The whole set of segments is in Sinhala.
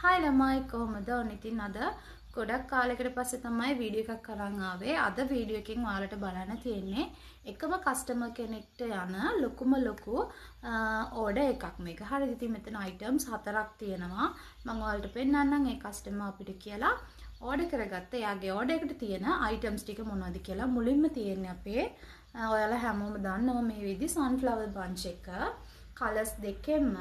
හායි ළමයි කොහමද? ඉතින් අද ගොඩක් කාලයකට පස්සේ තමයි වීඩියෝ එකක් අරන් ආවේ. අද වීඩියෝ එකෙන් ඔයාලට බලන්න තියෙන්නේ එකම කස්ටමර් කෙනෙක්ට යන ලොකුම ලොකු ඕඩර් එකක් මේක. හරිද? ඉතින් මෙතන අයිටම්ස් 4ක් තියෙනවා. මම ඔයාලට පෙන්නන්නම් ඒ කස්ටමර් අපිට කියලා ඕඩර් කරගත්ත එයාගේ ඕඩර් එකට තියෙන අයිටම්ස් ටික මොනවද කියලා. මුලින්ම තියෙන්නේ අපේ ඔයාලා හැමෝම දන්නවා මේ විදි සන්ෆ්ලවර් බන්ච් එක. කලර්ස් දෙකෙන්ම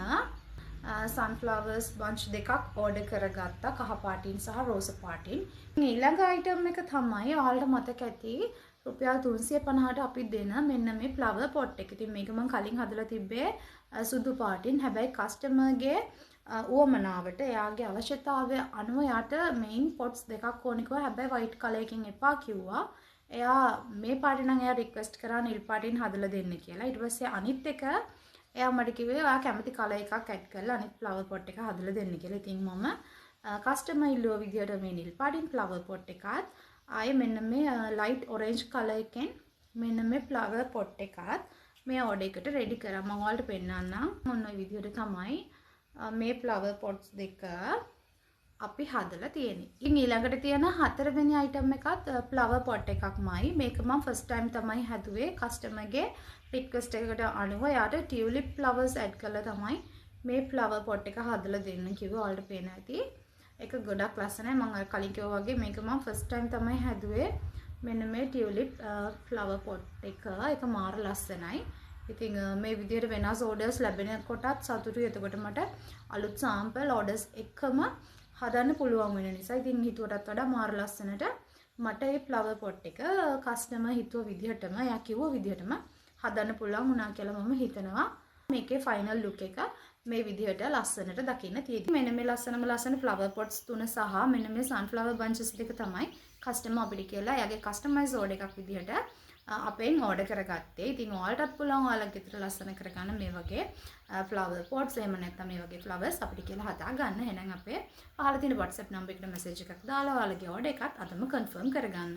sunflowers bunch දෙකක් ඕඩර් කරගත්තා කහ පාටින් සහ රෝස පාටින්. ඊළඟ අයිටම් එක තමයි ඔයාලට මතක ඇති රුපියල් 350ට අපි දෙන මෙන්න මේ flower pot එක. ඉතින් මේක මම කලින් හදලා තිබ්බේ සුදු පාටින්. හැබැයි කස්ටමර්ගේ උවමනාවට එයාගේ අවශ්‍යතාවය අනුව යාට මේන් pots දෙකක් ඕනේ කිව්වා. හැබැයි white color එකකින් එපා කිව්වා. එයා මේ පාටින් නම් එයා රික්වෙස්ට් කරා නිල් පාටින් හදලා දෙන්න කියලා. ඊට පස්සේ අනිත් එක එයා මට කිව්වේ ඔයා කැමති කලර් එකක් ඇඩ් කරලා අනිත් flower pot එක හදලා දෙන්න කියලා. ඉතින් මම කස්ටමර් ඉල්ලුව විදියට මේ නිල් පාටින් flower pot එකත් ආයේ මෙන්න මේ light orange color එකෙන් මෙන්න මේ flower pot එකත් මේ ඕඩර් එකට රෙඩි කරා. මම ඔයාලට පෙන්නන්නම්. මොන විදියට තමයි මේ flower pots දෙක අපි හදලා තියෙන්නේ. ඉතින් ඊළඟට තියෙන හතරවෙනි අයිටම් එකත් flower pot එකක්මයි. මේක මම first time තමයි හැදුවේ. කස්ටමර්ගේ රික්වෙස්ට් එකකට අනුව යාට tulip flowers add කරලා තමයි මේ flower pot එක හදලා දෙන්න කිව්වා. ඔයාලට පේන ඇති. ඒක ගොඩක් ලස්සනයි. මම අර කලින් කිව්වා වගේ මේක මම first time තමයි හැදුවේ. මෙන්න මේ tulip flower pot එක. ඒක මාර ලස්සනයි. ඉතින් මේ විදිහට වෙනස් orders ලැබෙන කොටත් සතුටුයි. එතකොට මට අලුත් sample orders එකම හදන්න පුළුවන් වෙන නිසා ඉතින් හිතුවටත් වඩා මාර ලස්සනට මට මේ flower pot එක කස්ටමර් හිතුව විදිහටම එයා කිව්ව විදිහටම හදන්න පුළුවන් වුණා කියලා මම හිතනවා. මේකේ ෆයිනල් ලුක් එක මේ විදිහට ලස්සනට දකින්න තියෙනවා. මෙන්න මේ ලස්සන flower pots තුන සහ මෙන්න මේ sunflower bunches දෙක තමයි කස්ටමර් අපිට කියලා එයාගේ කස්ටමයිස් ඕඩර් එකක් විදිහට අපෙන් ඕඩර් කරගත්තේ. ඉතින් ඔයාලටත් පුළුවන් ඔයාලගේ ගෙදර ලස්සන කරගන්න මේ වගේ flower pots එහෙම නැත්නම් මේ වගේ flowers අපිට කියලා හදා ගන්න. එහෙනම් අපේ පහළ තියෙන WhatsApp number එකට message එකක් දාලා ඔයාලගේ ඕඩර් එකත් අදම confirm කරගන්න.